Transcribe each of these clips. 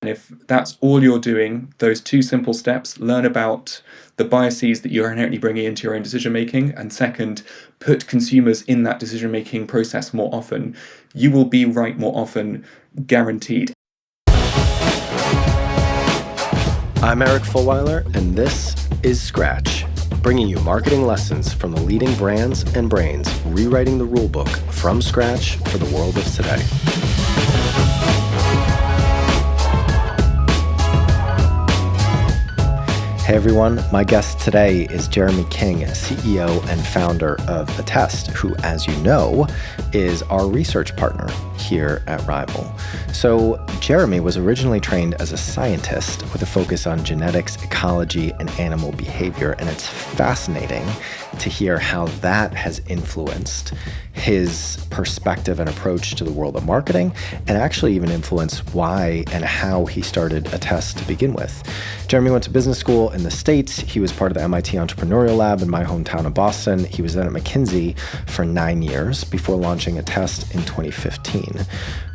And if that's all you're doing, those two simple steps, learn about the biases that you're inherently bringing into your own decision making, and second, put consumers in that decision making process more often, you will be right more often, guaranteed. I'm Eric Fulweiler, and this is Scratch, bringing you marketing lessons from the leading brands and brains rewriting the rulebook from scratch for the world of today. Hey everyone, my guest today is Jeremy King, CEO and founder of Attest, who, as you know, is our research partner here at Rival. So Jeremy was originally trained as a scientist with a focus on genetics, ecology, and animal behavior, and it's fascinating to hear how that has influenced his perspective and approach to the world of marketing, and actually even influenced why and how he started Attest to begin with. Jeremy went to business school in the States. He was part of the MIT Entrepreneurial Lab in my hometown of Boston. He was then at McKinsey for 9 years before launching Attest in 2015.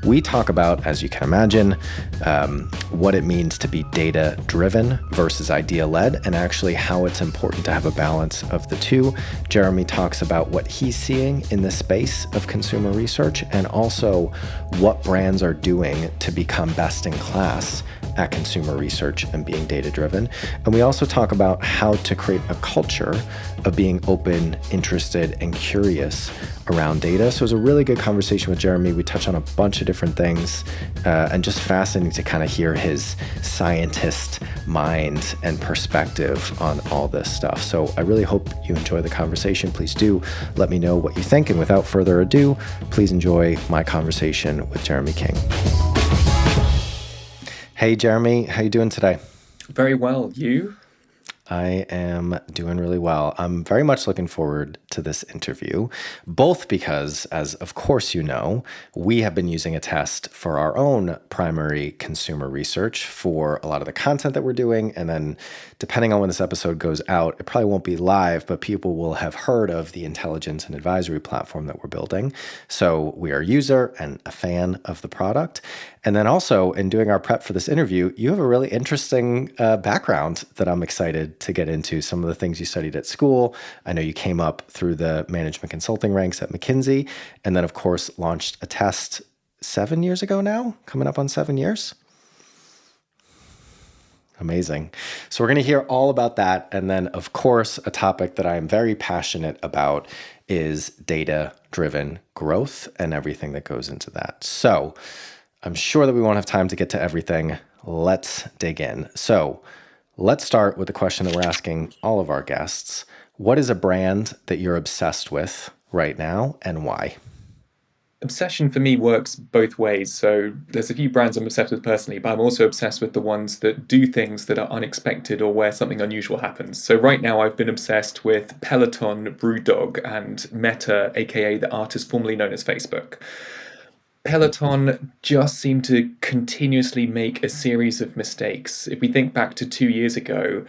We talk about, as you can imagine, what it means to be data-driven versus idea-led, and actually how it's important to have a balance of the two. Jeremy talks about what he's seeing in the space of consumer research, and also what brands are doing to become best in class at consumer research and being data-driven. And we also talk about how to create a culture of being open, interested, and curious around data. So it was a really good conversation with Jeremy. We touched on a bunch of different things, and just fascinating to kind of hear his scientist mind and perspective on all this stuff. So I really hope you enjoy the conversation. Please do let me know what you think. And without further ado, please enjoy my conversation with Jeremy King. Hey, Jeremy, how you doing today? Very well. You? I am doing really well. I'm very much looking forward to this interview, both because, as of course you know, we have been using Attest for our own primary consumer research for a lot of the content that we're doing. And then depending on when this episode goes out, it probably won't be live, but people will have heard of the intelligence and advisory platform that we're building. So we are a user and a fan of the product. And then also, in doing our prep for this interview, you have a really interesting background that I'm excited to get into. Some of the things you studied at school. I know you came up through the management consulting ranks at McKinsey, and then, of course, launched Attest 7 years ago now, coming up on 7 years. Amazing. So we're going to hear all about that. And then, of course, a topic that I am very passionate about is data-driven growth and everything that goes into that. So I'm sure that we won't have time to get to everything. Let's dig in. So let's start with the question that we're asking all of our guests. What is a brand that you're obsessed with right now, and why? Obsession for me works both ways. So there's a few brands I'm obsessed with personally, but I'm also obsessed with the ones that do things that are unexpected or where something unusual happens. So right now I've been obsessed with Peloton, Brewdog, and Meta, aka the artist formerly known as Facebook. Peloton just seemed to continuously make a series of mistakes. If we think back to 2 years ago,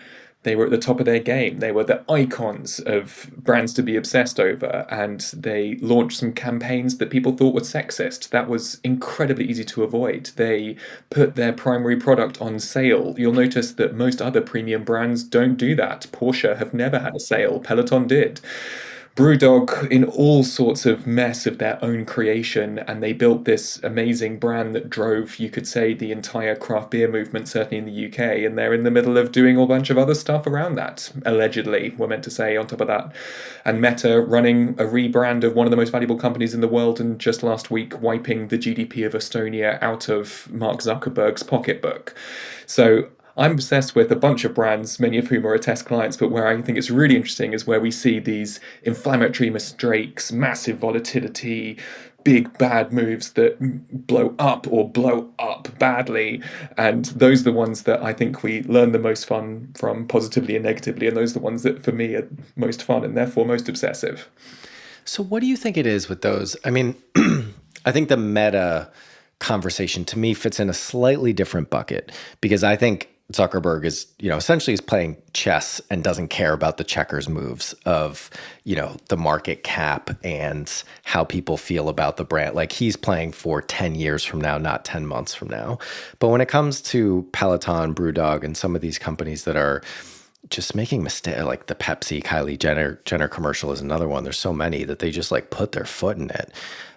they were at the top of their game. They were the icons of brands to be obsessed over, and they launched some campaigns that people thought were sexist. That was incredibly easy to avoid. They put their primary product on sale. You'll notice that most other premium brands don't do that. Porsche have never had a sale. Peloton did. Brewdog in all sorts of mess of their own creation, and they built this amazing brand that drove, you could say, the entire craft beer movement, certainly in the UK, and they're in the middle of doing a bunch of other stuff around that, allegedly, we're meant to say, on top of that. And Meta running a rebrand of one of the most valuable companies in the world, and just last week wiping the GDP of Estonia out of Mark Zuckerberg's pocketbook. So I'm obsessed with a bunch of brands, many of whom are Attest clients, but where I think it's really interesting is where we see these inflammatory mistakes, massive volatility, big bad moves that blow up or blow up badly. And those are the ones that I think we learn the most fun from, positively and negatively. And those are the ones that, for me, are most fun and therefore most obsessive. So what do you think it is with those? I mean, I think the Meta conversation to me fits in a slightly different bucket, because I think Zuckerberg is, essentially is playing chess and doesn't care about the checkers moves of, the market cap and how people feel about the brand. Like he's playing for 10 years from now, not 10 months from now. But when it comes to Peloton, BrewDog, and some of these companies that are just making mistakes, like the Pepsi Kylie Jenner commercial is another one. There's so many that they just like put their foot in it.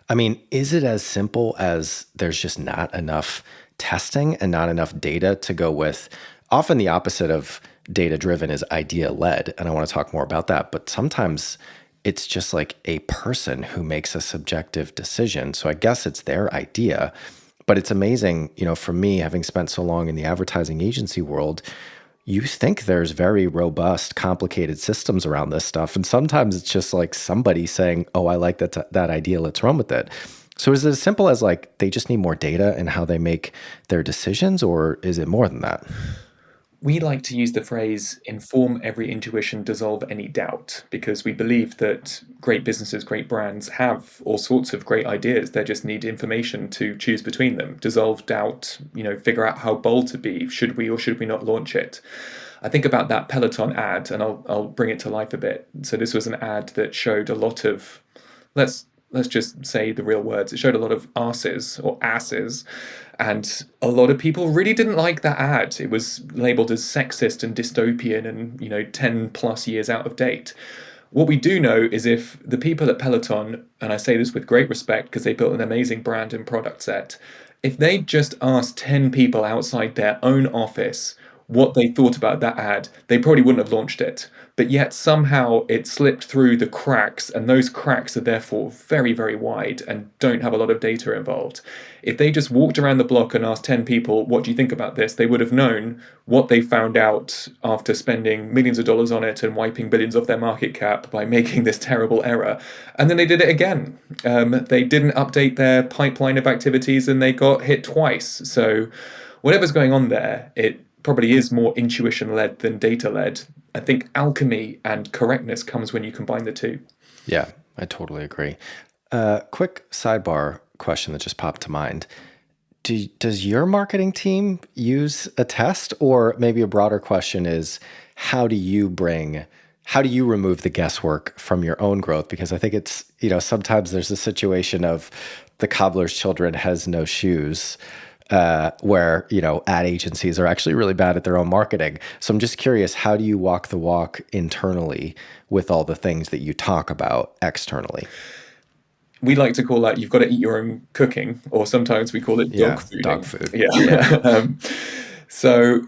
I mean, is it as simple as there's just not enough testing and not enough data to go with? Often the opposite of data driven is idea led. And I want to talk more about that. But sometimes it's just like a person who makes a subjective decision. So I guess it's their idea. But it's amazing, for me, having spent so long in the advertising agency world, you think there's very robust, complicated systems around this stuff. And sometimes it's just like somebody saying, oh, I like that idea, let's run with it. So is it as simple as like they just need more data in how they make their decisions, or is it more than that? We like to use the phrase inform every intuition, dissolve any doubt, because we believe that great businesses, great brands have all sorts of great ideas. They just need information to choose between them. Dissolve doubt, figure out how bold to be. Should we or should we not launch it? I think about that Peloton ad, and I'll bring it to life a bit. So this was an ad that showed a lot of, let's just say the real words. It showed a lot of arses or asses, and a lot of people really didn't like that ad. It was labeled as sexist and dystopian and 10 plus years out of date. What we do know is if the people at Peloton, and I say this with great respect because they built an amazing brand and product set, if they just asked 10 people outside their own office what they thought about that ad, they probably wouldn't have launched it. But yet somehow it slipped through the cracks, and those cracks are therefore very, very wide and don't have a lot of data involved. If they just walked around the block and asked 10 people, what do you think about this? They would have known what they found out after spending millions of dollars on it and wiping billions off their market cap by making this terrible error. And then they did it again. They didn't update their pipeline of activities and they got hit twice. So whatever's going on there, it probably is more intuition-led than data-led. I think alchemy and correctness comes when you combine the two. Yeah, I totally agree. Quick sidebar question that just popped to mind. Does your marketing team use Attest? Or maybe a broader question is, how do you remove the guesswork from your own growth? Because I think it's, sometimes there's a situation of the cobbler's children has no shoes, where, ad agencies are actually really bad at their own marketing. So I'm just curious, how do you walk the walk internally with all the things that you talk about externally? We like to call that you've got to eat your own cooking, or sometimes we call it dog Yeah, fooding. dog food. Yeah. Yeah. So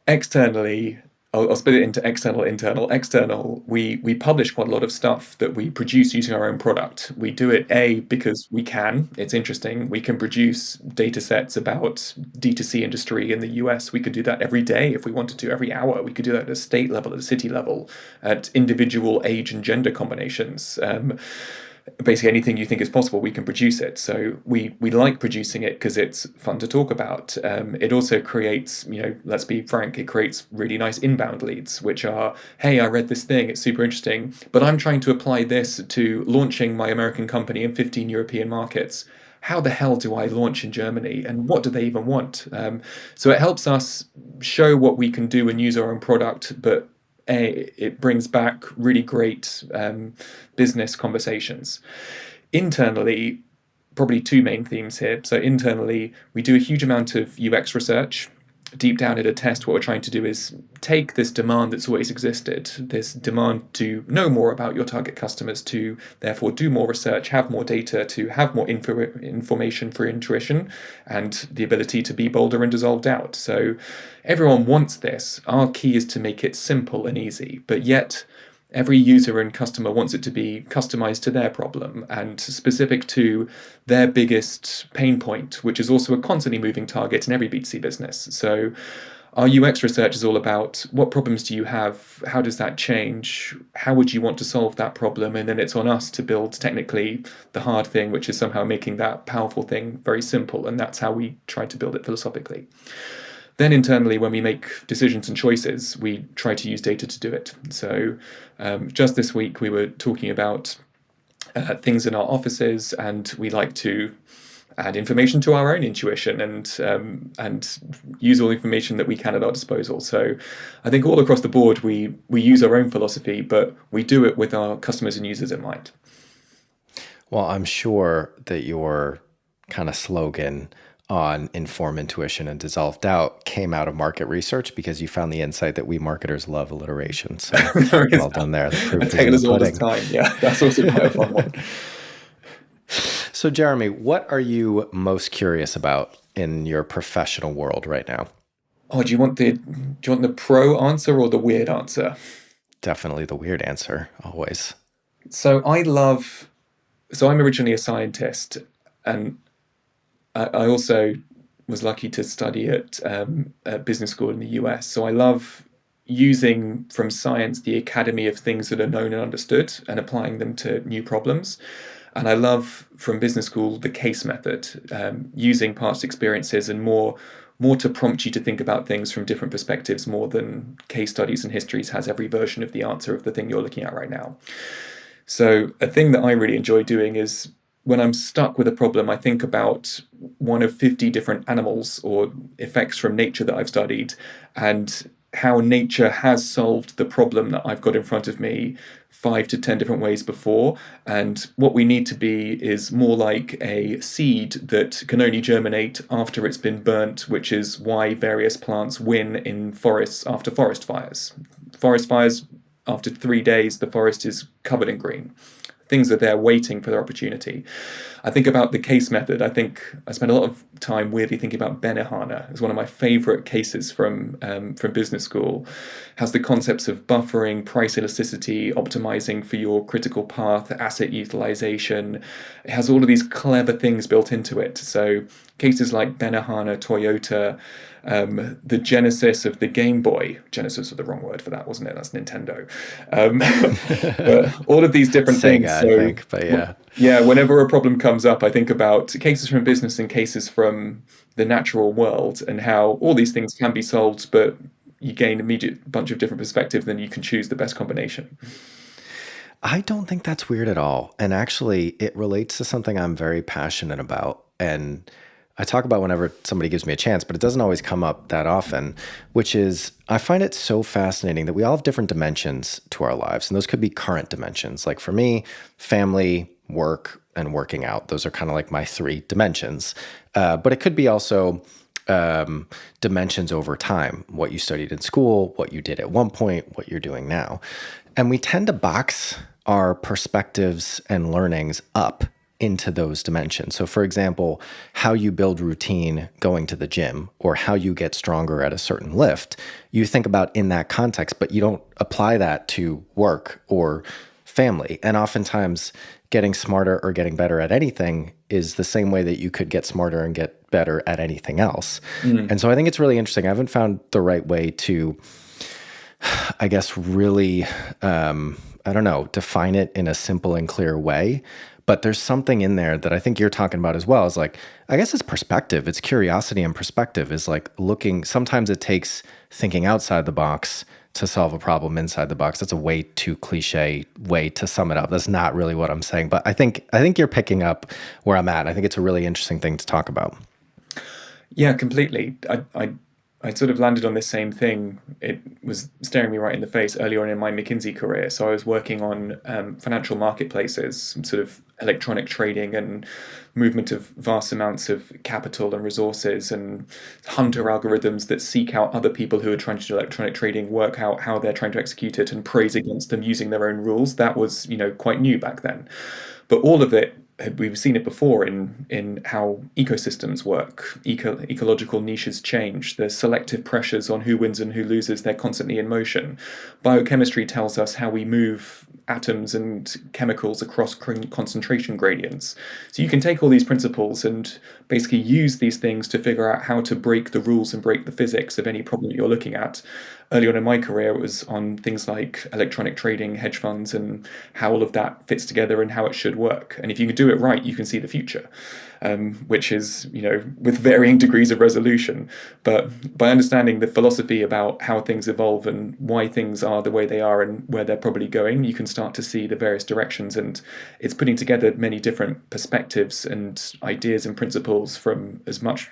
externally, I'll split it into external, internal. External, we publish quite a lot of stuff that we produce using our own product. We do it, because we can. It's interesting. We can produce data sets about D2C industry in the US. We could do that every day if we wanted to, every hour. We could do that at a state level, at a city level, at individual age and gender combinations. Basically anything you think is possible, we can produce it. So we like producing it because it's fun to talk about. It also creates, let's be frank, it creates really nice inbound leads, which are, hey, I read this thing, it's super interesting, but I'm trying to apply this to launching my American company in 15 European markets. How the hell do I launch in Germany, and what do they even want? So it helps us show what we can do and use our own product, but it brings back really great business conversations. Internally, probably two main themes here. So internally, we do a huge amount of UX research. Deep down at Attest, what we're trying to do is take this demand that's always existed, this demand to know more about your target customers, to therefore do more research, have more data, to have more information for intuition, and the ability to be bolder and dissolve doubt. So everyone wants this. Our key is to make it simple and easy, but yet every user and customer wants it to be customized to their problem and specific to their biggest pain point, which is also a constantly moving target in every B2C business. So our UX research is all about what problems do you have? How does that change? How would you want to solve that problem? And then it's on us to build technically the hard thing, which is somehow making that powerful thing very simple. And that's how we try to build it philosophically. Then internally, when we make decisions and choices, we try to use data to do it. So just this week, we were talking about things in our offices, and we like to add information to our own intuition and use all the information that we can at our disposal. So I think all across the board we use our own philosophy, but we do it with our customers and users in mind. Well, I'm sure that your kind of slogan on inform intuition and dissolve doubt came out of market research because you found the insight that we marketers love alliteration. So well done there. The proof It's is in taken the us all this pudding. time. Yeah, that's also quite a fun one. So Jeremy, what are you most curious about in your professional world right now? Oh, do you want the pro answer or the weird answer? Definitely the weird answer, always. So I'm originally a scientist, and I also was lucky to study at business school in the US. So I love using from science the academy of things that are known and understood and applying them to new problems. And I love from business school the case method, using past experiences and more to prompt you to think about things from different perspectives, more than case studies and histories has every version of the answer of the thing you're looking at right now. So a thing that I really enjoy doing is when I'm stuck with a problem, I think about one of 50 different animals or effects from nature that I've studied and how nature has solved the problem that I've got in front of me 5 to 10 different ways before. And what we need to be is more like a seed that can only germinate after it's been burnt, which is why various plants win in forests after forest fires. Forest fires, after 3 days, the forest is covered in green. Things are there waiting for their opportunity. I think about the case method. I spend a lot of time weirdly thinking about Benihana. It's one of my favorite cases from business school. Has the concepts of buffering, price elasticity, optimizing for your critical path, asset utilization. It has all of these clever things built into it. So cases like Benihana, Toyota, the genesis of the Game Boy. Genesis was the wrong word for that, wasn't it? That's Nintendo. But all of these different things. Sega, I So think, but yeah. yeah, whenever a problem comes up, I think about cases from business and cases from the natural world and how all these things can be solved, but you gain immediate bunch of different perspectives, then you can choose the best combination. I don't think that's weird at all. And actually, it relates to something I'm very passionate about. And I talk about whenever somebody gives me a chance, but it doesn't always come up that often, which is I find it so fascinating that we all have different dimensions to our lives. And those could be current dimensions. Like for me, family, work, and working out. Those are kind of like my 3 dimensions. But it could be also dimensions over time, what you studied in school, what you did at one point, what you're doing now. And we tend to box our perspectives and learnings up into those dimensions. So for example, how you build routine going to the gym or how you get stronger at a certain lift, you think about in that context, but you don't apply that to work or family. And oftentimes getting smarter or getting better at anything is the same way that you could get smarter and get better at anything else. And so I think it's really interesting. I haven't found the right way to, I guess, really, I don't know, define it in a simple and clear way. But there's something in there that I think you're talking about as well. Is like, I guess it's perspective. It's curiosity and perspective is like looking. Sometimes it takes thinking outside the box to solve a problem inside the box. That's a way too cliche way to sum it up. That's not really what I'm saying. But I think you're picking up where I'm at. I think it's a really interesting thing to talk about. Yeah, completely. I sort of landed on this same thing. It was staring me right in the face earlier on in my McKinsey career. So I was working on financial marketplaces, sort of electronic trading and movement of vast amounts of capital and resources and hunter algorithms that seek out other people who are trying to do electronic trading, work out how they're trying to execute it and praise against them using their own rules. That was, quite new back then. But all of it, we've seen it before in how ecosystems work. Ecological niches change. There's selective pressures on who wins and who loses. They're constantly in motion. Biochemistry tells us how we move atoms and chemicals across concentration gradients. So you can take all these principles and basically use these things to figure out how to break the rules and break the physics of any problem that you're looking at. Early on in my career, it was on things like electronic trading, hedge funds, and how all of that fits together and how it should work. And if you can do it right, you can see the future. which is, with varying degrees of resolution. But by understanding the philosophy about how things evolve and why things are the way they are and where they're probably going, you can start to see the various directions. And it's putting together many different perspectives and ideas and principles from as much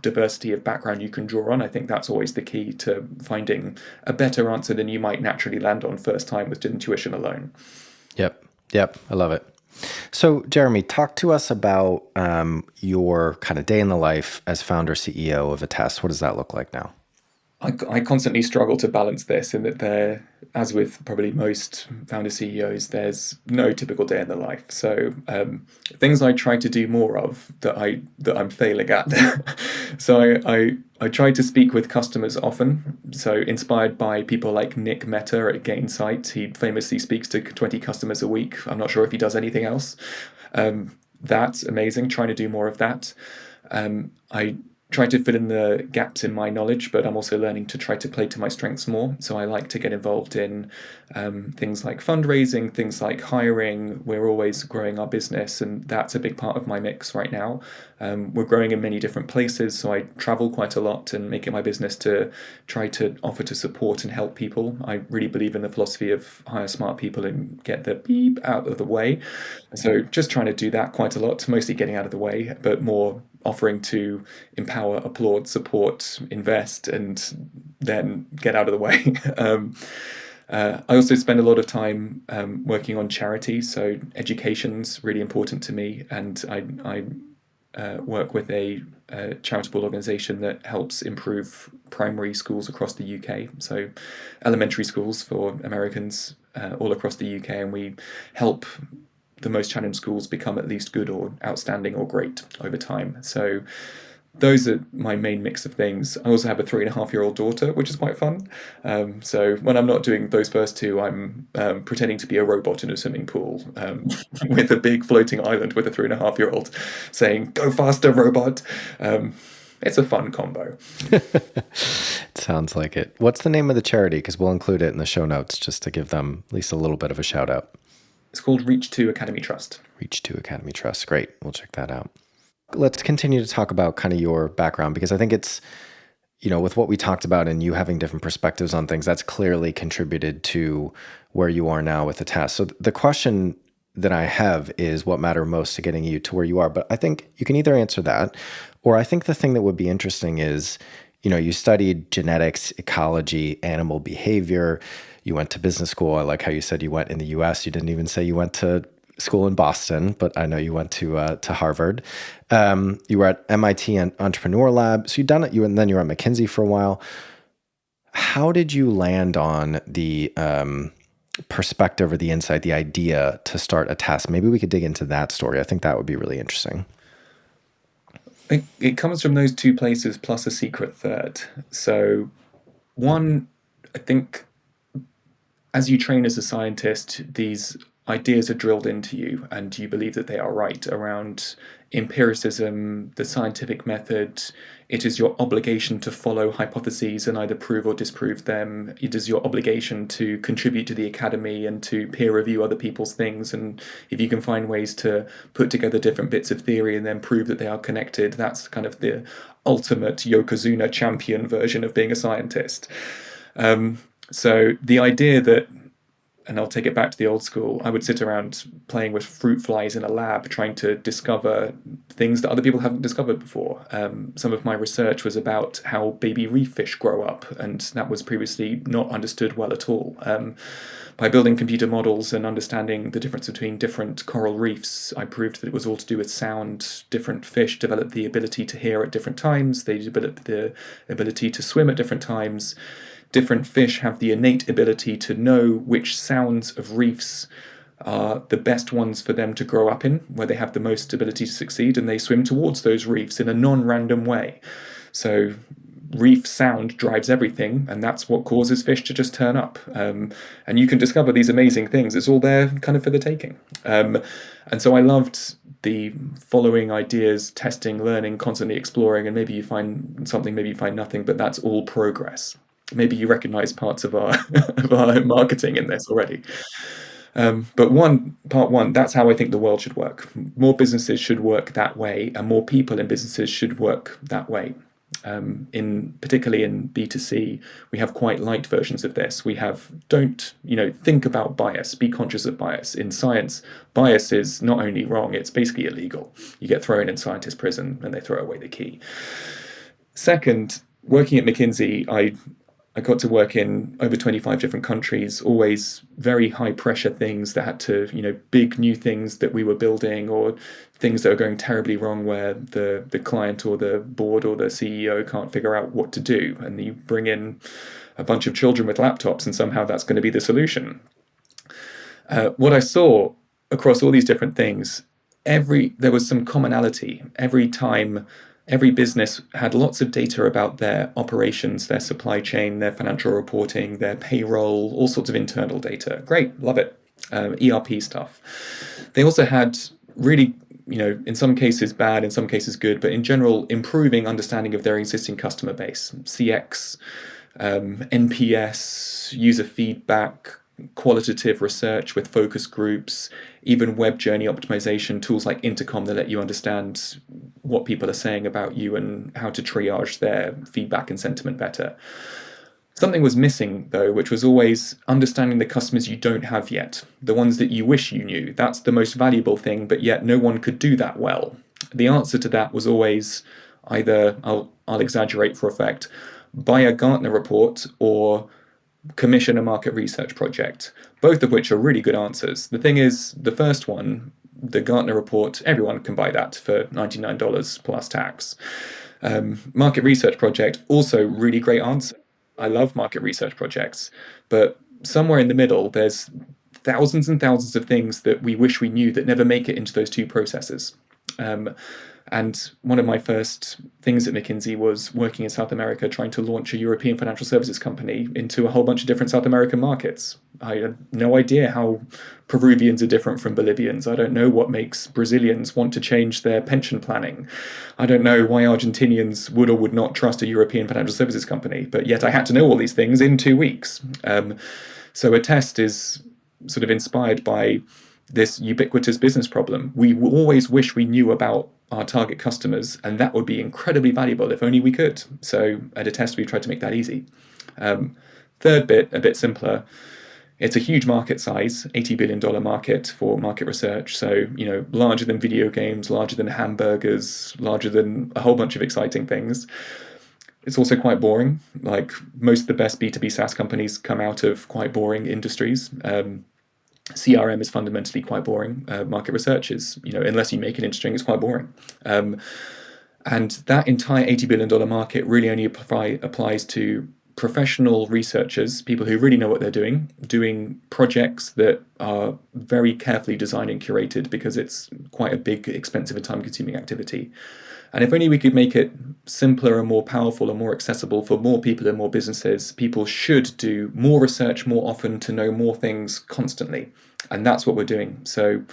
diversity of background you can draw on. I think that's always the key to finding a better answer than you might naturally land on first time with intuition alone. Yep. I love it. So, Jeremy, talk to us about your kind of day in the life as founder CEO of Attest. What does that look like now? I constantly struggle to balance this in that as with probably most founder CEOs, there's no typical day in the life. So things I try to do more of that I'm failing at. So I try to speak with customers often. So inspired by people like Nick Mehta at Gainsight, he famously speaks to 20 customers a week. I'm not sure if he does anything else. That's amazing. Trying to do more of that. I try to fill in the gaps in my knowledge, but I'm also learning to try to play to my strengths more. So I like to get involved in things like fundraising, things like hiring. We're always growing our business, and that's a big part of my mix right now. We're growing in many different places, so I travel quite a lot and make it my business to try to offer to support and help people. I really believe in the philosophy of hire smart people and get the beep out of the way. So just trying to do that quite a lot, mostly getting out of the way, but more offering to empower, applaud, support, invest, and then get out of the way. I also spend a lot of time working on charity, so education's really important to me, and I work with a charitable organisation that helps improve primary schools across the UK, so elementary schools for Americans all across the UK, and we help the most challenged schools become at least good or outstanding or great over time. So those are my main mix of things. I also have a 3.5-year-old daughter, which is quite fun. So when I'm not doing those first two, I'm pretending to be a robot in a swimming pool with a big floating island with a 3.5-year-old saying, "Go faster, robot." It's a fun combo. It sounds like it. What's the name of the charity? Because we'll include it in the show notes just to give them at least a little bit of a shout out. It's called Reach 2 Academy Trust. Reach 2 Academy Trust. Great. We'll check that out. Let's continue to talk about kind of your background, because I think it's, with what we talked about and you having different perspectives on things, that's clearly contributed to where you are now with Attest. So the question that I have is what mattered most to getting you to where you are. But I think you can either answer that, or I think the thing that would be interesting is, you studied genetics, ecology, animal behavior. You went to business school. I like how you said you went in the US. You didn't even say you went to school in Boston, but I know you went to Harvard. You were at MIT and Entrepreneur Lab. So you've done it. And then you were at McKinsey for a while. How did you land on the perspective or the insight, the idea to start Attest? Maybe we could dig into that story. I think that would be really interesting. It comes from those two places plus a secret third. So one, I think as you train as a scientist, these ideas are drilled into you and you believe that they are right around empiricism, the scientific method. It is your obligation to follow hypotheses and either prove or disprove them. It is your obligation to contribute to the academy and to peer review other people's things. And if you can find ways to put together different bits of theory and then prove that they are connected, that's kind of the ultimate Yokozuna champion version of being a scientist. So the idea that, and I'll take it back to the old school, I would sit around playing with fruit flies in a lab, trying to discover things that other people haven't discovered before. Some of my research was about how baby reef fish grow up, and that was previously not understood well at all. By building computer models and understanding the difference between different coral reefs, I proved that it was all to do with sound. Different fish develop the ability to hear at different times. They develop the ability to swim at different times. Different fish have the innate ability to know which sounds of reefs are the best ones for them to grow up in, where they have the most ability to succeed, and they swim towards those reefs in a non-random way. So reef sound drives everything, and that's what causes fish to just turn up. And you can discover these amazing things. It's all there kind of for the taking. And so I loved the following ideas, testing, learning, constantly exploring, and maybe you find something, maybe you find nothing, but that's all progress. Maybe you recognize parts of our of our marketing in this already. But part one, that's how I think the world should work. More businesses should work that way, and more people in businesses should work that way. Particularly in B2C, we have quite light versions of this. We have think about bias, be conscious of bias. In science, bias is not only wrong, it's basically illegal. You get thrown in scientist prison and they throw away the key. Second, working at McKinsey, I got to work in over 25 different countries, always very high pressure things that had to, big new things that we were building, or things that are going terribly wrong where the client or the board or the CEO can't figure out what to do. And you bring in a bunch of children with laptops and somehow that's going to be the solution. What I saw across all these different things, there was some commonality. Every business had lots of data about their operations, their supply chain, their financial reporting, their payroll, all sorts of internal data. Great, love it. ERP stuff. They also had really, in some cases bad, in some cases good, but in general, improving understanding of their existing customer base. CX, NPS, user feedback, qualitative research with focus groups, even web journey optimization tools like Intercom that let you understand what people are saying about you and how to triage their feedback and sentiment better. Something was missing, though, which was always understanding the customers you don't have yet, the ones that you wish you knew. That's the most valuable thing, but yet no one could do that well. The answer to that was always either, I'll exaggerate for effect, buy a Gartner report or commission a market research project, both of which are really good answers. The thing is, the first one, the Gartner report, everyone can buy that for $99 plus tax. Market research project, also really great answer. I love market research projects, but somewhere in the middle, there's thousands and thousands of things that we wish we knew that never make it into those two processes. And one of my first things at McKinsey was working in South America, trying to launch a European financial services company into a whole bunch of different South American markets. I had no idea how Peruvians are different from Bolivians. I don't know what makes Brazilians want to change their pension planning. I don't know why Argentinians would or would not trust a European financial services company, but yet I had to know all these things in 2 weeks. So Attest is sort of inspired by this ubiquitous business problem. We always wish we knew about our target customers, and that would be incredibly valuable if only we could. So at Attest, we've tried to make that easy. Third bit, a bit simpler. It's a huge market size, $80 billion market for market research. So, larger than video games, larger than hamburgers, larger than a whole bunch of exciting things. It's also quite boring. Like most of the best B2B SaaS companies come out of quite boring industries. CRM is fundamentally quite boring. Market research is, unless you make it interesting, it's quite boring. And that entire $80 billion market really only applies to professional researchers, people who really know what they're doing projects that are very carefully designed and curated because it's quite a big, expensive and time-consuming activity. And if only we could make it simpler and more powerful and more accessible for more people and more businesses, people should do more research more often to know more things constantly. And that's what we're doing. So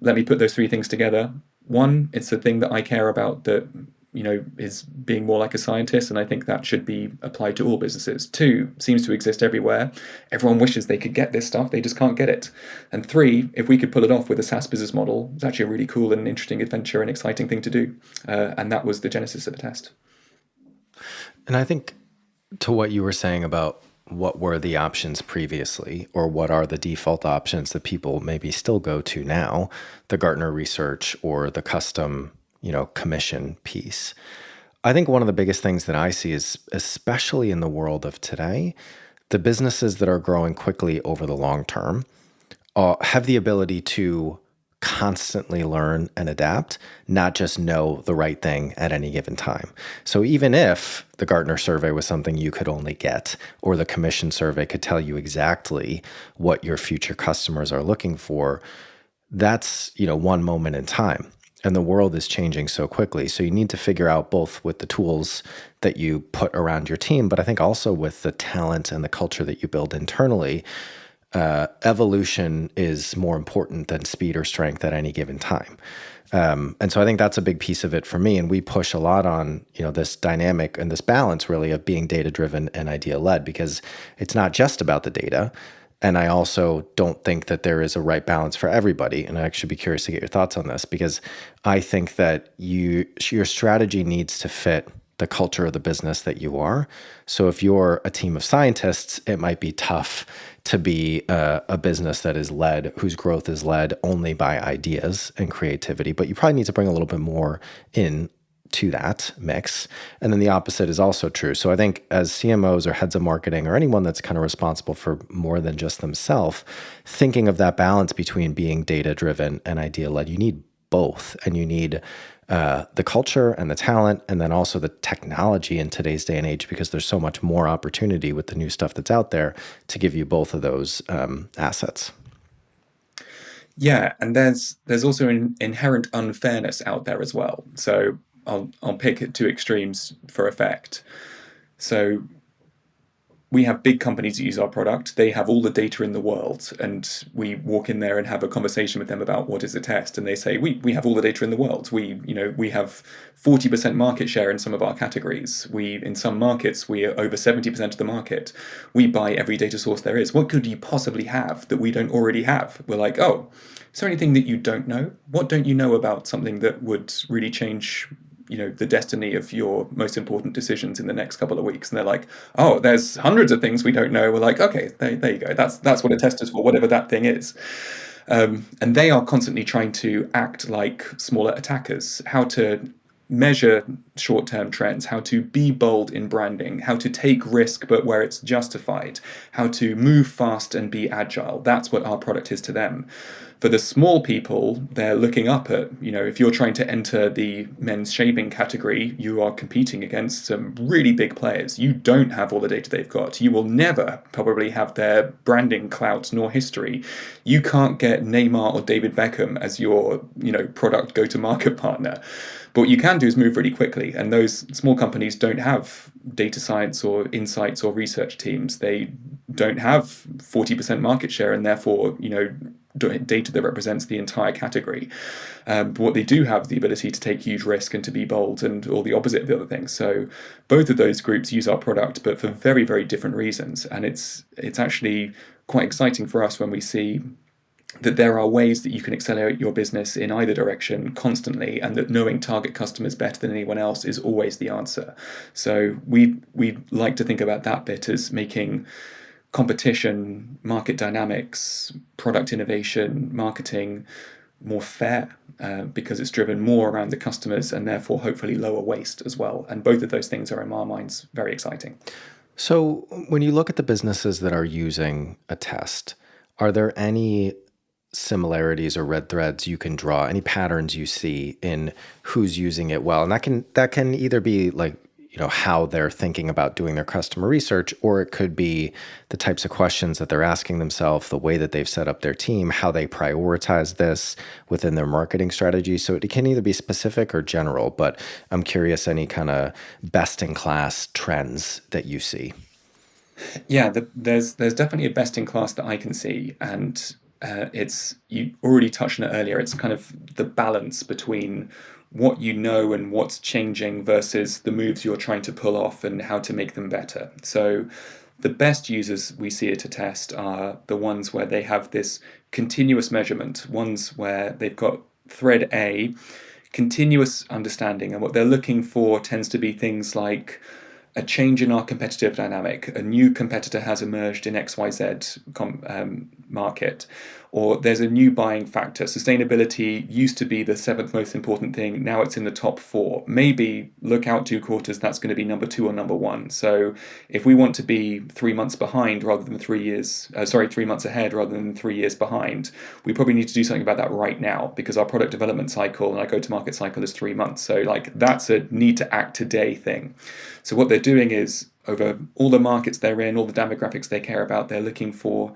let me put those three things together. One, it's a thing that I care about that, is being more like a scientist, and I think that should be applied to all businesses. Two, seems to exist everywhere. Everyone wishes they could get this stuff, they just can't get it. And three, if we could pull it off with a SaaS business model, it's actually a really cool and interesting adventure and exciting thing to do. And that was the genesis of Attest. And I think to what you were saying about what were the options previously, or what are the default options that people maybe still go to now, the Gartner research or the custom commission piece. I think one of the biggest things that I see is, especially in the world of today, the businesses that are growing quickly over the long term have the ability to constantly learn and adapt, not just know the right thing at any given time. So even if the Gartner survey was something you could only get, or the commission survey could tell you exactly what your future customers are looking for, that's, one moment in time. And the world is changing so quickly. So you need to figure out, both with the tools that you put around your team, but I think also with the talent and the culture that you build internally, evolution is more important than speed or strength at any given time. And so I think that's a big piece of it for me. And we push a lot on, this dynamic and this balance really of being data-driven and idea-led, because it's not just about the data. And I also don't think that there is a right balance for everybody. And I actually be curious to get your thoughts on this, because I think that your strategy needs to fit the culture of the business that you are. So if you're a team of scientists, it might be tough to be a business that is led, whose growth is led only by ideas and creativity. But you probably need to bring a little bit more in to that mix. And then the opposite is also true. So I think as CMOs or heads of marketing or anyone that's kind of responsible for more than just themselves, thinking of that balance between being data driven and idea led, you need both. And you need the culture and the talent, and then also the technology in today's day and age, because there's so much more opportunity with the new stuff that's out there to give you both of those assets. Yeah, and there's also an inherent unfairness out there as well. So I'll pick two extremes for effect. So we have big companies that use our product. They have all the data in the world, and we walk in there and have a conversation with them about what is Attest, and they say we have all the data in the world. We have 40% market share in some of our categories. We in some markets we are over 70% of the market. We buy every data source there is. What could you possibly have that we don't already have? We're like, oh, is there anything that you don't know? What don't you know about something that would really change the destiny of your most important decisions in the next couple of weeks? And they're like, oh, there's hundreds of things we don't know. We're like, okay, there you go, that's what a test is for, whatever that thing is. And they are constantly trying to act like smaller attackers, how to measure short-term trends, how to be bold in branding, how to take risk but where it's justified, how to move fast and be agile. That's what our product is to them. For the small people, they're looking up at, if you're trying to enter the men's shaving category, you are competing against some really big players. You don't have all the data they've got. You will never probably have their branding clout nor history. You can't get Neymar or David Beckham as your, product go-to-market partner. But what you can do is move really quickly. And those small companies don't have data science or insights or research teams. They don't have 40% market share and therefore, data that represents the entire category. But what they do have the ability to take huge risk and to be bold and all the opposite of the other things. So both of those groups use our product, but for very, very different reasons. And it's actually quite exciting for us when we see that there are ways that you can accelerate your business in either direction constantly, and that knowing target customers better than anyone else is always the answer. So we like to think about that bit as making competition, market dynamics, product innovation, marketing more fair, because it's driven more around the customers and therefore hopefully lower waste as well. And both of those things are in our minds very exciting. So when you look at the businesses that are using Attest, are there any similarities or red threads you can draw, any patterns you see in who's using it well? And that can either be like, how they're thinking about doing their customer research, or it could be the types of questions that they're asking themselves, the way that they've set up their team, how they prioritize this within their marketing strategy. So it can either be specific or general, but I'm curious any kind of best in class trends that you see. Yeah, there's definitely a best in class that I can see, and it's, you already touched on it earlier. It's kind of the balance between what you know and what's changing versus the moves you're trying to pull off and how to make them better. So the best users we see at Attest are the ones where they have this continuous measurement, ones where they've got thread A, continuous understanding, and what they're looking for tends to be things like a change in our competitive dynamic. A new competitor has emerged in XYZ market, or there's a new buying factor. Sustainability used to be the seventh most important thing. Now it's in the top four. Maybe look out 2 quarters, that's going to be number 2 or number 1. So if we want to be 3 months behind rather than 3 months ahead rather than 3 years behind, we probably need to do something about that right now, because our product development cycle and our go-to-market cycle is 3 months. So like that's a need to act today thing. So what they're doing is, over all the markets they're in, all the demographics they care about, they're looking for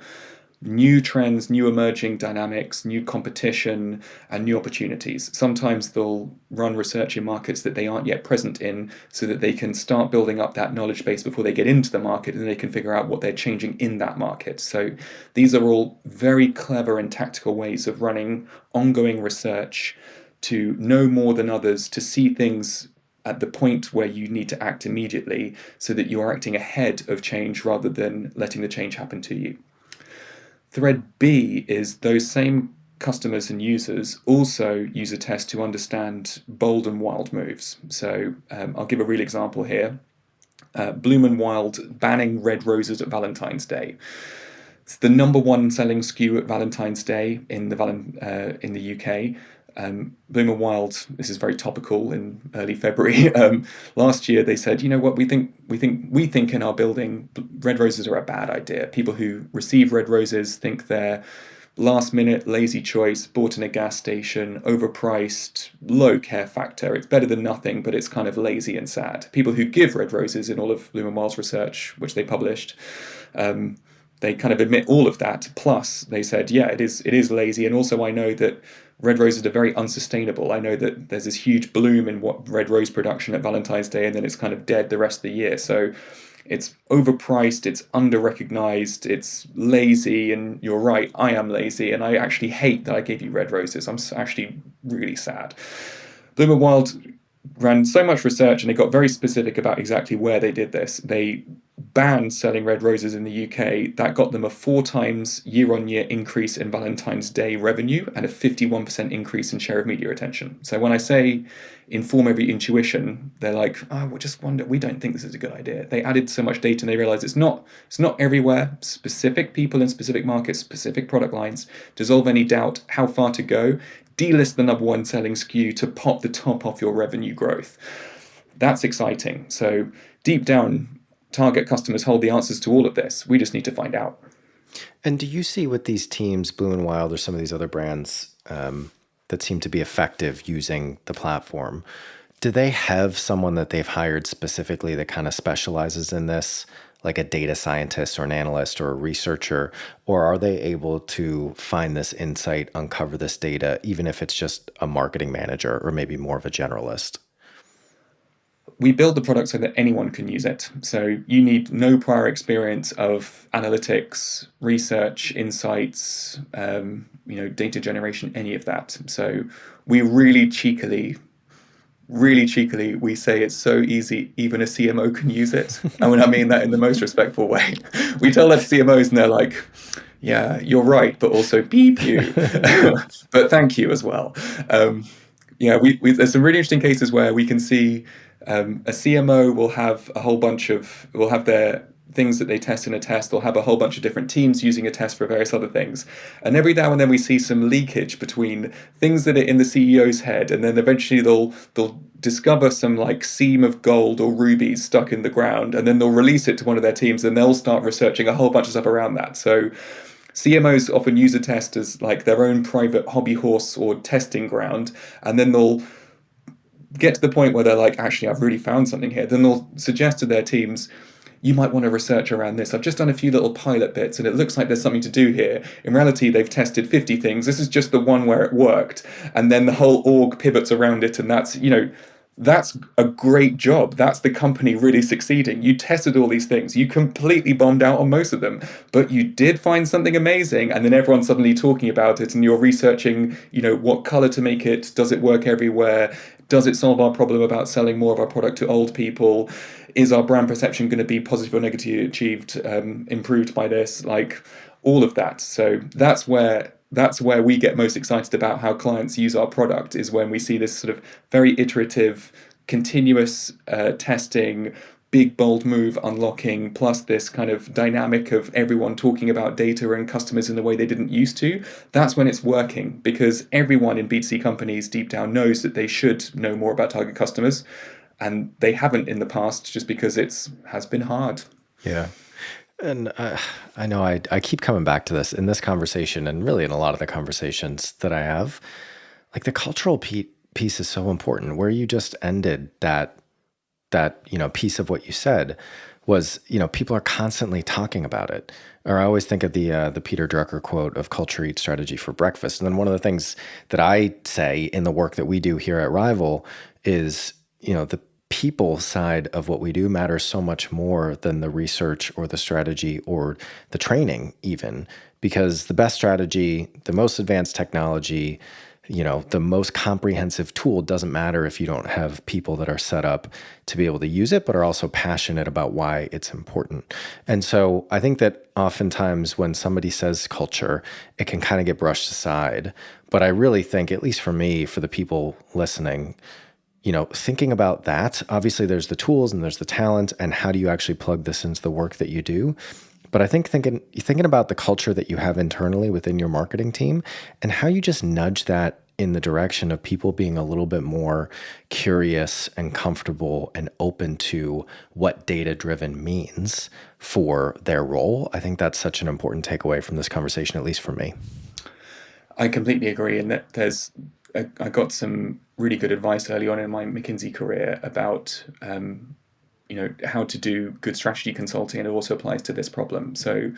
new trends, new emerging dynamics, new competition, and new opportunities. Sometimes they'll run research in markets that they aren't yet present in, so that they can start building up that knowledge base before they get into the market, and they can figure out what they're changing in that market. So these are all very clever and tactical ways of running ongoing research to know more than others, to see things at the point where you need to act immediately, so that you are acting ahead of change rather than letting the change happen to you. thread B is those same customers and users also use a test to understand bold and wild moves. So I'll give a real example here. Bloom and Wild banning red roses at Valentine's Day. It's the number one selling SKU at Valentine's Day in the UK. Bloom and Wild, this is very topical in early February. Last year they said, you know what, we think in our building red roses are a bad idea. People who receive red roses think they're last minute, lazy choice, bought in a gas station, overpriced, low care factor. It's better than nothing, but it's kind of lazy and sad. People who give red roses in all of Bloom and Wild's research, which they published, they kind of admit all of that. Plus, they said, yeah, it is lazy. And also, I know that red roses are very unsustainable. I know that there's this huge bloom in what red rose production at Valentine's Day, and then it's kind of dead the rest of the year. So it's overpriced, it's under-recognized, it's lazy, and you're right, I am lazy, and I actually hate that I gave you red roses. I'm actually really sad. Bloom and Wild ran so much research, and they got very specific about exactly where they did this. They banned selling red roses in the UK. That got them a 4 times year-on-year increase in Valentine's Day revenue and a 51% increase in share of media attention. So when I say inform every intuition, they're like, oh, we just wonder, we don't think this is a good idea. They added so much data and they realized it's not everywhere. Specific people in specific markets, specific product lines. Dissolve any doubt, how far to go. Delist the number one selling SKU to pop the top off your revenue growth. That's exciting. So deep down, target customers hold the answers to all of this. We just need to find out. And do you see with these teams, Bloom and Wild or some of these other brands that seem to be effective using the platform, do they have someone that they've hired specifically that kind of specializes in this, like a data scientist or an analyst or a researcher, or are they able to find this insight, uncover this data, even if it's just a marketing manager or maybe more of a generalist? We build the product so that anyone can use it. So you need no prior experience of analytics, research, insights, data generation, any of that. So we really cheekily, we say it's so easy, even a CMO can use it. And I mean that in the most respectful way. We tell that to CMOs and they're like, yeah, you're right, but also beep you. But thank you as well. There's some really interesting cases where we can see a CMO will have their things that they test in a test. They'll have a whole bunch of different teams using a test for various other things. And every now and then we see some leakage between things that are in the CEO's head, and then eventually they'll discover some like seam of gold or rubies stuck in the ground, and then they'll release it to one of their teams, and they'll start researching a whole bunch of stuff around that. So CMOs often use a test as like their own private hobby horse or testing ground, and then they'll get to the point where they're like, actually, I've really found something here. Then they'll suggest to their teams, you might want to research around this. I've just done a few little pilot bits and it looks like there's something to do here. In reality, they've tested 50 things. This is just the one where it worked. And then the whole org pivots around it. And that's a great job. That's the company really succeeding. You tested all these things. You completely bombed out on most of them, but you did find something amazing. And then everyone's suddenly talking about it and you're researching, what color to make it. Does it work everywhere? Does it solve our problem about selling more of our product to old people? Is our brand perception going to be positive or negatively improved by this? Like all of that. So that's where we get most excited about how clients use our product, is when we see this sort of very iterative, continuous testing, big, bold move unlocking, plus this kind of dynamic of everyone talking about data and customers in the way they didn't used to. That's when it's working, because everyone in B2C companies deep down knows that they should know more about target customers, and they haven't in the past just because has been hard. Yeah. And I know I keep coming back to this in this conversation, and really in a lot of the conversations that I have. Like the cultural piece is so important. Where you just ended that piece of what you said was, people are constantly talking about it. Or I always think of the Peter Drucker quote of culture eats strategy for breakfast. And then one of the things that I say in the work that we do here at Rival is, the people side of what we do matters so much more than the research or the strategy or the training even, because the best strategy, the most advanced technology, the most comprehensive tool doesn't matter if you don't have people that are set up to be able to use it, but are also passionate about why it's important. And so I think that oftentimes when somebody says culture, it can kind of get brushed aside. But I really think, at least for me, for the people listening, thinking about that, obviously there's the tools and there's the talent, and how do you actually plug this into the work that you do? But I think thinking about the culture that you have internally within your marketing team, and how you just nudge that in the direction of people being a little bit more curious and comfortable and open to what data-driven means for their role. I think that's such an important takeaway from this conversation, at least for me. I completely agree. And that I got some really good advice early on in my McKinsey career about how to do good strategy consulting, and it also applies to this problem. So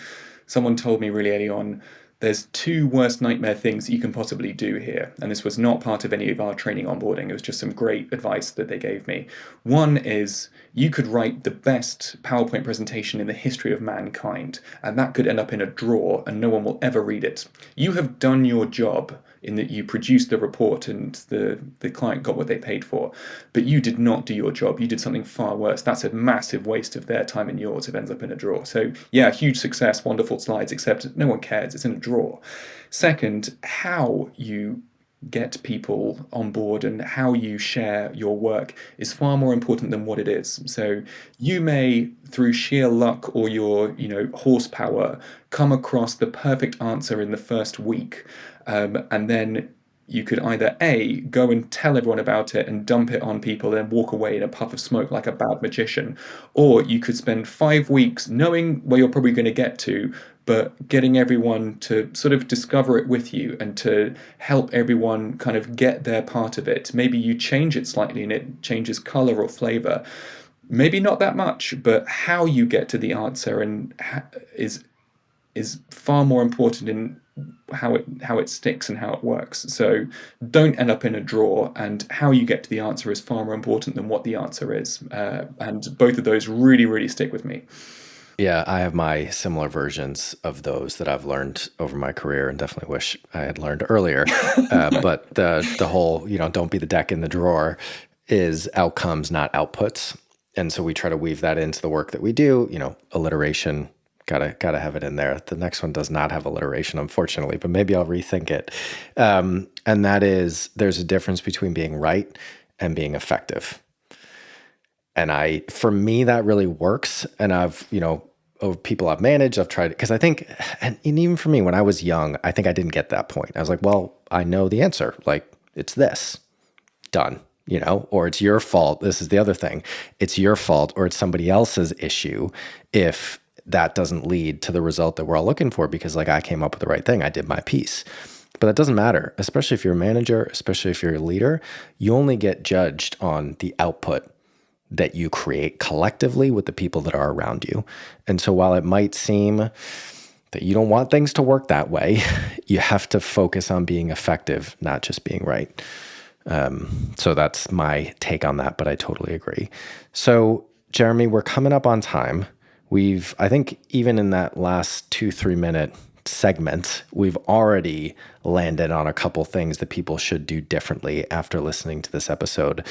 someone told me really early on, there's two worst nightmare things that you can possibly do here. And this was not part of any of our training onboarding. It was just some great advice that they gave me. One is you could write the best PowerPoint presentation in the history of mankind, and that could end up in a drawer and no one will ever read it. You have done your job in that you produced the report and the client got what they paid for, but you did not do your job. You did something far worse. That's a massive waste of their time and yours if it ends up in a drawer. So yeah, huge success, wonderful slides, except no one cares. It's in a drawer. Second, how you get people on board and how you share your work is far more important than what it is. So you may, through sheer luck or your horsepower, come across the perfect answer in the first week, and then you could either A, go and tell everyone about it and dump it on people and walk away in a puff of smoke like a bad magician, or you could spend 5 weeks knowing where you're probably going to get to, but getting everyone to sort of discover it with you and to help everyone kind of get their part of it. Maybe you change it slightly and it changes color or flavor. Maybe not that much, but how you get to the answer and is far more important in how it sticks and how it works. So don't end up in a drawer, and how you get to the answer is far more important than what the answer is. And both of those really, really stick with me. Yeah, I have my similar versions of those that I've learned over my career, and definitely wish I had learned earlier. But the whole, don't be the deck in the drawer is outcomes, not outputs. And so we try to weave that into the work that we do. Alliteration, gotta have it in there. The next one does not have alliteration, unfortunately, but maybe I'll rethink it. And that is, there's a difference between being right and being effective. And for me, that really works. And of people I've managed, I've tried, because I think, and even for me, when I was young, I think I didn't get that point. I was like, well, I know the answer. Like, it's this, done, or it's your fault. This is the other thing. It's your fault, or it's somebody else's issue if that doesn't lead to the result that we're all looking for, because like I came up with the right thing. I did my piece. But that doesn't matter, especially if you're a manager, especially if you're a leader. You only get judged on the output that you create collectively with the people that are around you. And so while it might seem that you don't want things to work that way, you have to focus on being effective, not just being right. So that's my take on that, but I totally agree. So Jeremy, we're coming up on time. I think even in that last 2-3 minute segment, we've already landed on a couple things that people should do differently after listening to this episode.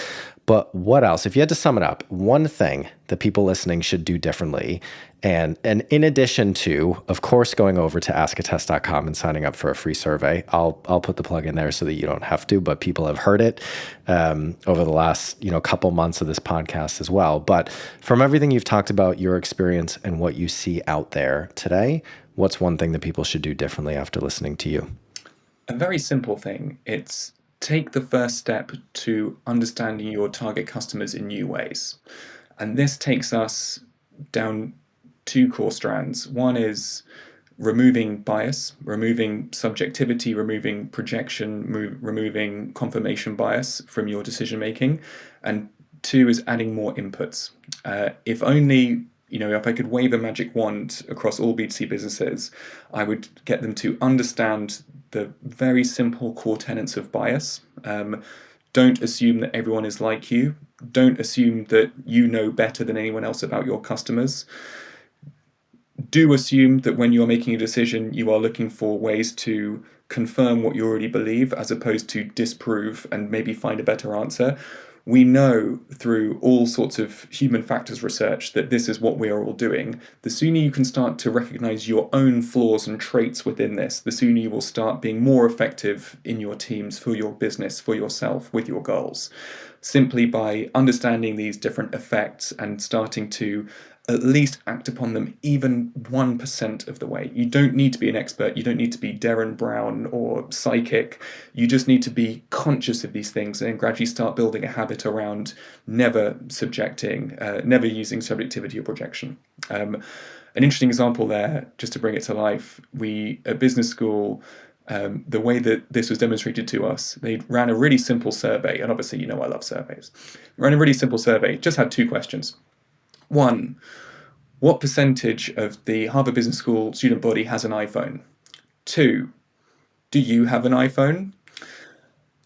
But what else? If you had to sum it up, one thing that people listening should do differently, and in addition to, of course, going over to askattest.com and signing up for a free survey. I'll put the plug in there so that you don't have to, but people have heard it over the last couple months of this podcast as well. But from everything you've talked about, your experience and what you see out there today, what's one thing that people should do differently after listening to you? A very simple thing. It's take the first step to understanding your target customers in new ways. And this takes us down two core strands. One is removing bias, removing subjectivity, removing projection, removing confirmation bias from your decision making. And two is adding more inputs. If only, if I could wave a magic wand across all B2C businesses, I would get them to understand the very simple core tenets of bias. Don't assume that everyone is like you. Don't assume that you know better than anyone else about your customers. Do assume that when you're making a decision, you are looking for ways to confirm what you already believe as opposed to disprove and maybe find a better answer. We know through all sorts of human factors research that this is what we are all doing. The sooner you can start to recognize your own flaws and traits within this, the sooner you will start being more effective in your teams, for your business, for yourself, with your goals. Simply by understanding these different effects and starting to at least act upon them even 1% of the way. You don't need to be an expert. You don't need to be Darren Brown or psychic. You just need to be conscious of these things and gradually start building a habit around never subjecting, never using subjectivity or projection. An interesting example there, just to bring it to life, we at business school, the way that this was demonstrated to us, they ran a really simple survey, and obviously, I love surveys. Ran a really simple survey, just had 2 questions. 1, what percentage of the Harvard Business School student body has an iPhone? 2, do you have an iPhone?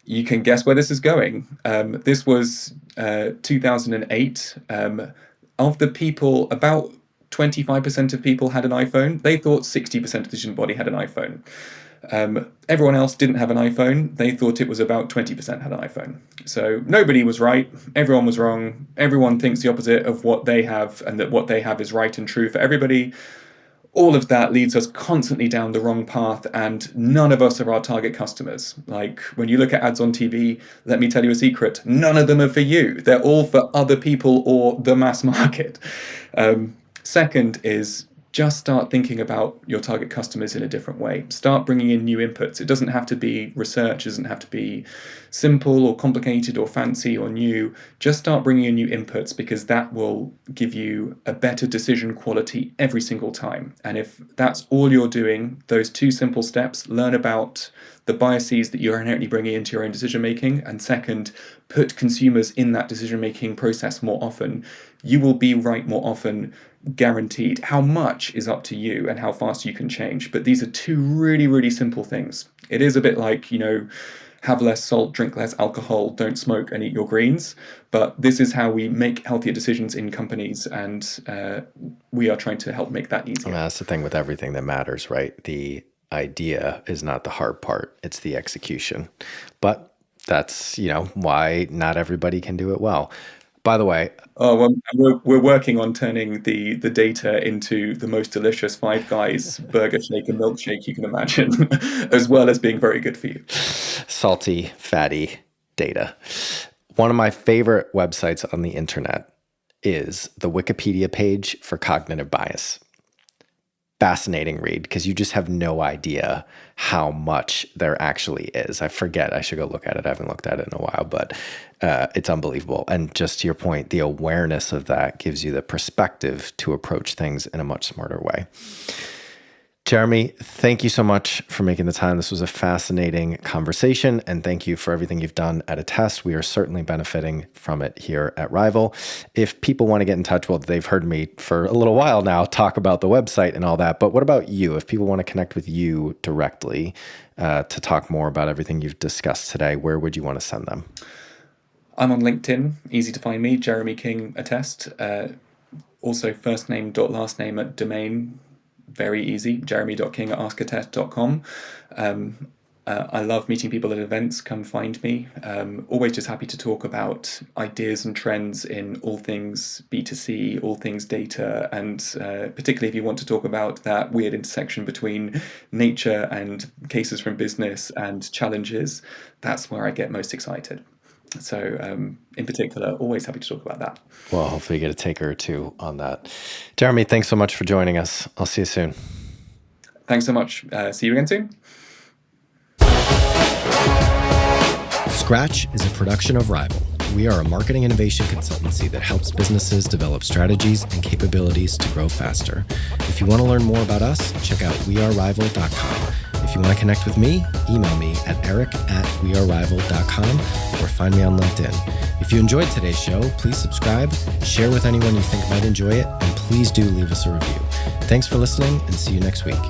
You can guess where this is going. This was 2008. Of the people, about 25% of people had an iPhone. They thought 60% of the student body had an iPhone. Everyone else didn't have an iPhone. They thought it was about 20% had an iPhone. So nobody was right. Everyone was wrong. Everyone thinks the opposite of what they have, and that what they have is right and true for everybody. All of that leads us constantly down the wrong path, and none of us are our target customers. Like when you look at ads on TV, let me tell you a secret, none of them are for you. They're all for other people or the mass market. Second is just start thinking about your target customers in a different way. Start bringing in new inputs. It doesn't have to be research, it doesn't have to be simple or complicated or fancy or new. Just start bringing in new inputs, because that will give you a better decision quality every single time. And if that's all you're doing, those 2 simple steps, learn about the biases that you're inherently bringing into your own decision making, and second, put consumers in that decision making process more often, you will be right more often, guaranteed. How much is up to you and how fast you can change. But these are 2 really, really simple things. It is a bit like, have less salt, drink less alcohol, don't smoke and eat your greens. But this is how we make healthier decisions in companies, and we are trying to help make that easier. That's the thing with everything that matters, right? The idea is not the hard part, it's the execution. But that's, why not everybody can do it well. By the way, we're working on turning the data into the most delicious Five Guys burger shake and milkshake you can imagine, as well as being very good for you. Salty, fatty data. One of my favorite websites on the internet is the Wikipedia page for cognitive bias. Fascinating read, because you just have no idea how much there actually is. I forget. I should go look at it. I haven't looked at it in a while, but it's unbelievable. And just to your point, the awareness of that gives you the perspective to approach things in a much smarter way. Jeremy, thank you so much for making the time. This was a fascinating conversation, and thank you for everything you've done at Attest. We are certainly benefiting from it here at Rival. If people want to get in touch, well, they've heard me for a little while now talk about the website and all that, but what about you? If people want to connect with you directly to talk more about everything you've discussed today, where would you want to send them? I'm on LinkedIn, easy to find me, Jeremy King Attest. Also first name dot last name at domain, very easy, jeremy.king@askattest.com. I love meeting people at events. Come find me. Always just happy to talk about ideas and trends in all things B2C, all things data, and particularly if you want to talk about that weird intersection between nature and cases from business and challenges, that's where I get most excited. So in particular, always happy to talk about that. Well, hopefully you get a taker or 2 on that. Jeremy, thanks so much for joining us. I'll see you soon. Thanks so much. See you again soon. Scratch is a production of Rival. We are a marketing innovation consultancy that helps businesses develop strategies and capabilities to grow faster. If you want to learn more about us, check out wearerival.com. If you want to connect with me, email me at eric@wearerival.com or find me on LinkedIn. If you enjoyed today's show, please subscribe, share with anyone you think might enjoy it, and please do leave us a review. Thanks for listening, and see you next week.